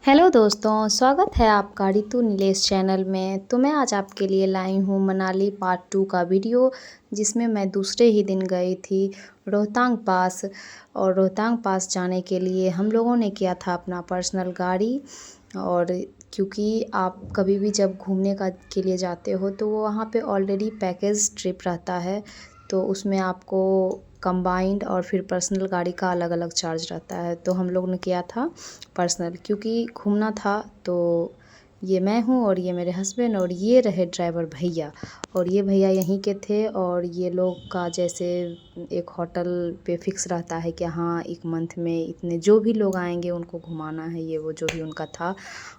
Hello दोस्तों, स्वागत है आपका रितु नीलेश चैनल में। तो मैं आज आपके लिए लाई हूँ मनाली पार्ट 2 का वीडियो, जिसमें मैं दूसरे ही दिन गई थी रोहतांग पास। और रोहतांग पास जाने के लिए हम लोगों ने किया था अपना पर्सनल गाड़ी। और क्योंकि आप कभी भी जब घूमने का के लिए जाते हो तो वो वहाँ पे ऑलरेडी पैकेज ट्रिप रहता है, तो उसमें आपको कंबाइंड और फिर पर्सनल गाड़ी का अलग अलग चार्ज रहता है। तो हम लोग ने किया था पर्सनल, क्योंकि घूमना था। तो ये मैं हूँ और ये मेरे हस्बैंड और ये रहे ड्राइवर भैया। और ये भैया यहीं के थे और ये लोग का जैसे एक होटल पे फिक्स रहता है कि हाँ एक मंथ में इतने जो भी लोग आएंगे उनको घुमाना है, ये वो जो भी उनका था।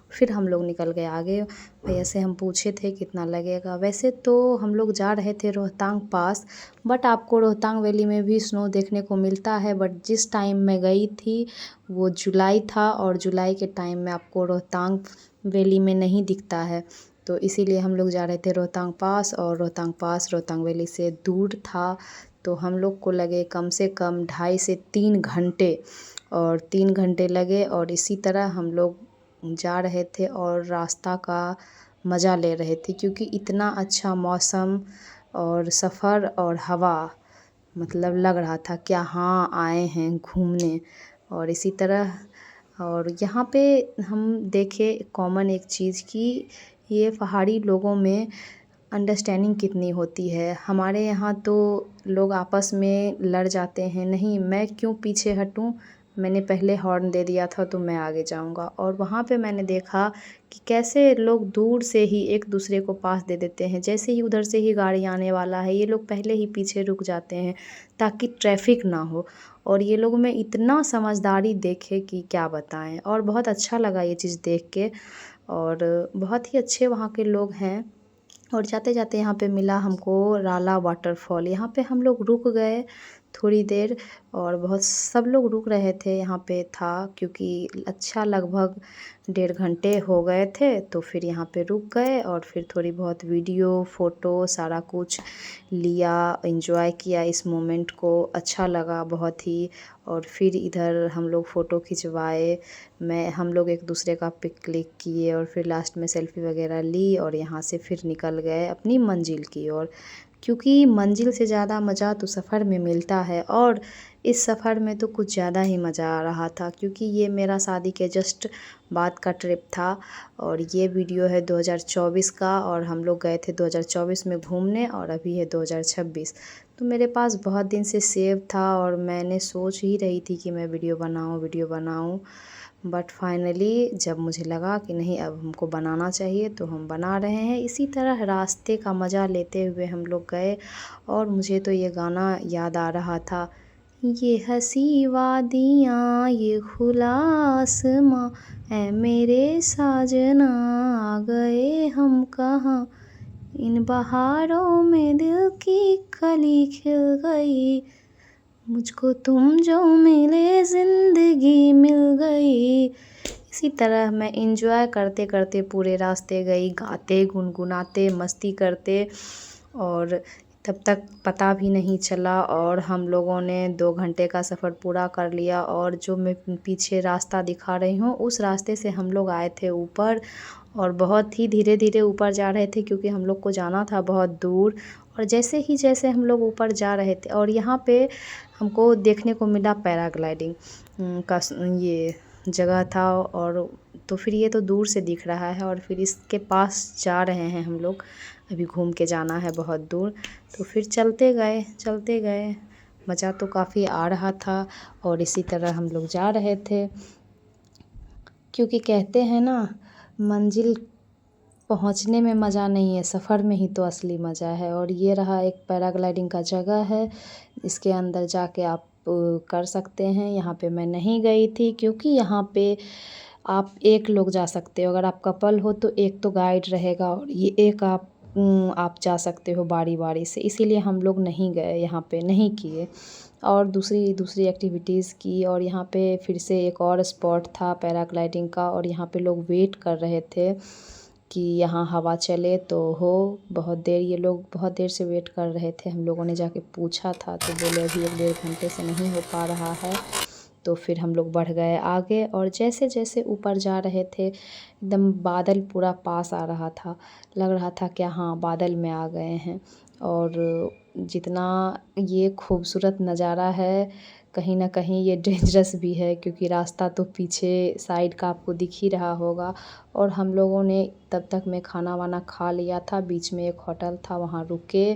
फिर हम लोग निकल गए आगे। भैया से हम पूछे थे कितना लगेगा। वैसे तो हम लोग जा रहे थे रोहतांग पास, बट आपको रोहतांग वैली में भी स्नो देखने को मिलता है। बट जिस टाइम मैं गई थी वो जुलाई था और जुलाई के टाइम में आपको रोहतांग वैली में नहीं दिखता है। तो इसीलिए हम लोग जा रहे थे रोहतांग पास, और रोहतांग पास रोहतांग वैली से दूर था। तो हम लोग को लगे कम से कम 2.5 से 3 घंटे, और 3 घंटे लगे। और इसी तरह हम लोग जा रहे थे और रास्ता का मज़ा ले रहे थे, क्योंकि इतना अच्छा मौसम और सफ़र और हवा, मतलब लग रहा था क्या हाँ आए हैं घूमने। और इसी तरह और यहाँ पे हम देखे कॉमन एक चीज़ कि ये पहाड़ी लोगों में अंडरस्टैंडिंग कितनी होती है। हमारे यहाँ तो लोग आपस में लड़ जाते हैं, नहीं मैं क्यों पीछे हटूँ, मैंने पहले हॉर्न दे दिया था तो मैं आगे जाऊँगा। और वहाँ पे मैंने देखा कि कैसे लोग दूर से ही एक दूसरे को पास दे देते हैं। जैसे ही उधर से ही गाड़ी आने वाला है ये लोग पहले ही पीछे रुक जाते हैं ताकि ट्रैफिक ना हो। और ये लोग में इतना समझदारी देखे कि क्या बताएं। और बहुत अच्छा लगा ये चीज़ देख के, और बहुत ही अच्छे वहाँ के लोग हैं। और जाते जाते यहाँ पे मिला हमको राला वाटरफॉल। यहाँ पे हम लोग रुक गए थोड़ी देर, और बहुत सब लोग रुक रहे थे यहाँ पे था, क्योंकि अच्छा लगभग 1.5 घंटे हो गए थे। तो फिर यहाँ पे रुक गए और फिर थोड़ी बहुत वीडियो फ़ोटो सारा कुछ लिया, एंजॉय किया इस मोमेंट को, अच्छा लगा बहुत ही। और फिर इधर हम लोग फ़ोटो खिंचवाए, हम लोग एक दूसरे का पिक क्लिक किए और फिर लास्ट में सेल्फ़ी वगैरह ली। और यहाँ से फिर निकल गए अपनी मंजिल की ओर, क्योंकि मंजिल से ज़्यादा मज़ा तो सफ़र में मिलता है। और इस सफ़र में तो कुछ ज़्यादा ही मज़ा आ रहा था, क्योंकि ये मेरा शादी के जस्ट बाद का ट्रिप था। और ये वीडियो है 2024 का, और हम लोग गए थे 2024 में घूमने, और अभी है 2026। तो मेरे पास बहुत दिन से सेव था और मैंने सोच ही रही थी कि मैं वीडियो बनाऊँ। बट फाइनली जब मुझे लगा कि नहीं अब हमको बनाना चाहिए तो हम बना रहे हैं। इसी तरह रास्ते का मज़ा लेते हुए हम लोग गए। और मुझे तो ये गाना याद आ रहा था, ये हंसी वादियाँ ये खुला आसमां, ऐ मेरे साजना आ गए हम कहाँ, इन बहारों में दिल की कली खिल गई, मुझको तुम जो मिले ज़िंदगी मिल गई। इसी तरह मैं इंजॉय करते करते पूरे रास्ते गई, गाते गुनगुनाते मस्ती करते। और तब तक पता भी नहीं चला, और हम लोगों ने 2 घंटे का सफ़र पूरा कर लिया। और जो मैं पीछे रास्ता दिखा रही हूँ उस रास्ते से हम लोग आए थे ऊपर, और बहुत ही धीरे धीरे ऊपर जा रहे थे, क्योंकि हम लोग को जाना था बहुत दूर। और जैसे हम लोग ऊपर जा रहे थे, और यहाँ पे हमको देखने को मिला पैराग्लाइडिंग का ये जगह था। और तो फिर ये तो दूर से दिख रहा है, और फिर इसके पास जा रहे हैं हम लोग, अभी घूम के जाना है बहुत दूर। तो फिर चलते गए, मज़ा तो काफ़ी आ रहा था। और इसी तरह हम लोग जा रहे थे, क्योंकि कहते हैं ना मंजिल पहुंचने में मज़ा नहीं है, सफ़र में ही तो असली मज़ा है। और ये रहा एक पैराग्लाइडिंग का जगह है, इसके अंदर जाके आप कर सकते हैं। यहाँ पे मैं नहीं गई थी, क्योंकि यहाँ पे आप एक लोग जा सकते हो, अगर आप कपल हो तो एक तो गाइड रहेगा, और ये एक आप जा सकते हो बारी बारी से। इसीलिए हम लोग नहीं गए, यहाँ पे नहीं किए, और दूसरी एक्टिविटीज़ की। और यहाँ पे फिर से एक और स्पॉट था पैराग्लाइडिंग का, और यहाँ पे लोग वेट कर रहे थे कि यहाँ हवा चले तो हो। बहुत देर ये लोग बहुत देर से वेट कर रहे थे। हम लोगों ने जाके पूछा था तो बोले अभी 1-1.5 घंटे से नहीं हो पा रहा है। तो फिर हम लोग बढ़ गए आगे, और जैसे जैसे ऊपर जा रहे थे एकदम बादल पूरा पास आ रहा था, लग रहा था कि हाँ बादल में आ गए हैं। और जितना ये खूबसूरत नज़ारा है, कहीं ना कहीं ये डेंजरस भी है, क्योंकि रास्ता तो पीछे साइड का आपको दिख ही रहा होगा। और हम लोगों ने तब तक में खाना वाना खा लिया था, बीच में एक होटल था वहाँ रुके,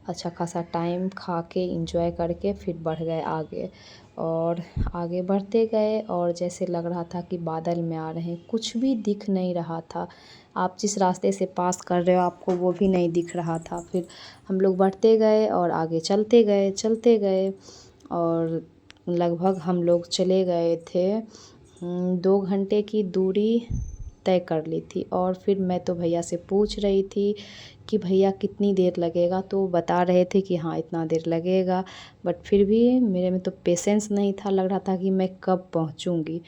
अच्छा खासा टाइम खा के इंजॉय करके फिर बढ़ गए आगे। और आगे बढ़ते गए और जैसे लग रहा था कि बादल में आ रहे हैं, कुछ भी दिख नहीं रहा था। आप जिस रास्ते से पास कर रहे हो आपको वो भी नहीं दिख रहा था। फिर हम लोग बढ़ते गए और आगे चलते गए और लगभग हम लोग चले गए थे 2 घंटे की दूरी तय कर ली थी। और फिर मैं तो भैया से पूछ रही थी कि भैया कितनी देर लगेगा, तो वो बता रहे थे कि हाँ इतना देर लगेगा। बट फिर भी मेरे में तो पेशेंस नहीं था, लग रहा था कि मैं कब पहुंचूंगी।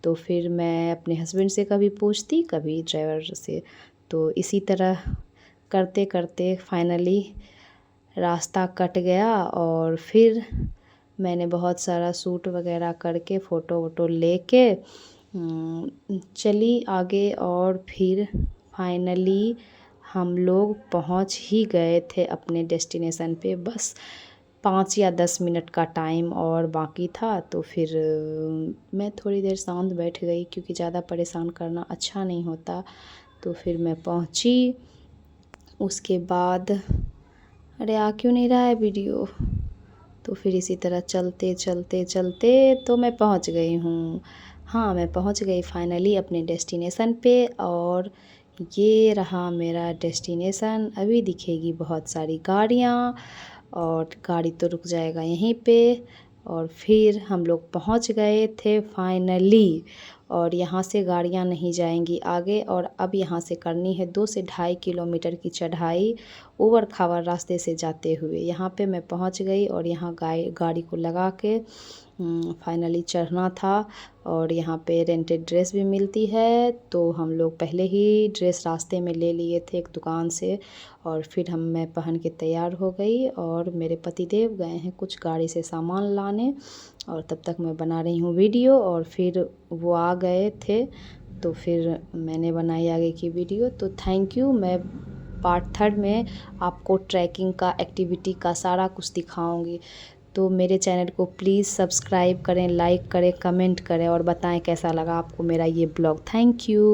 तो फिर मैं अपने हस्बैंड से कभी पूछती, कभी ड्राइवर से। तो इसी तरह करते करते फाइनली रास्ता कट गया। और फिर मैंने बहुत सारा शूट वगैरह करके फ़ोटो वोटो लेके चली आगे। और फिर फाइनली हम लोग पहुंच ही गए थे अपने डेस्टिनेशन पे। बस 5 या 10 मिनट का टाइम और बाकी था। तो फिर मैं थोड़ी देर शांत बैठ गई, क्योंकि ज़्यादा परेशान करना अच्छा नहीं होता। तो फिर मैं पहुंची। उसके बाद अरे आ क्यों नहीं रहा है वीडियो। तो फिर इसी तरह चलते चलते चलते तो मैं पहुंच गई हूँ। हाँ, मैं पहुंच गई फाइनली अपने डेस्टिनेशन पे। और ये रहा मेरा डेस्टिनेशन। अभी दिखेगी बहुत सारी गाड़ियाँ, और गाड़ी तो रुक जाएगा यहीं पे। और फिर हम लोग पहुंच गए थे फाइनली। और यहाँ से गाड़ियाँ नहीं जाएंगी आगे। और अब यहाँ से करनी है 2 से ढाई किलोमीटर की चढ़ाई ऊबड़ खाबड़ रास्ते से जाते हुए। यहाँ पे मैं पहुँच गई और यहाँ गाड़ी को लगा के फाइनली चढ़ना था। और यहाँ पे रेंटेड ड्रेस भी मिलती है, तो हम लोग पहले ही ड्रेस रास्ते में ले लिए थे एक दुकान से। और फिर मैं पहन के तैयार हो गई, और मेरे पतिदेव गए हैं कुछ गाड़ी से सामान लाने। और तब तक मैं बना रही हूँ वीडियो, और फिर वो आ गए थे। तो फिर मैंने बनाई आगे की वीडियो। तो थैंक यू। मैं पार्ट 3 में आपको ट्रैकिंग का, एक्टिविटी का सारा कुछ दिखाऊंगी। तो मेरे चैनल को प्लीज़ सब्सक्राइब करें, लाइक करें, कमेंट करें, और बताएं कैसा लगा आपको मेरा ये ब्लॉग। Thank you.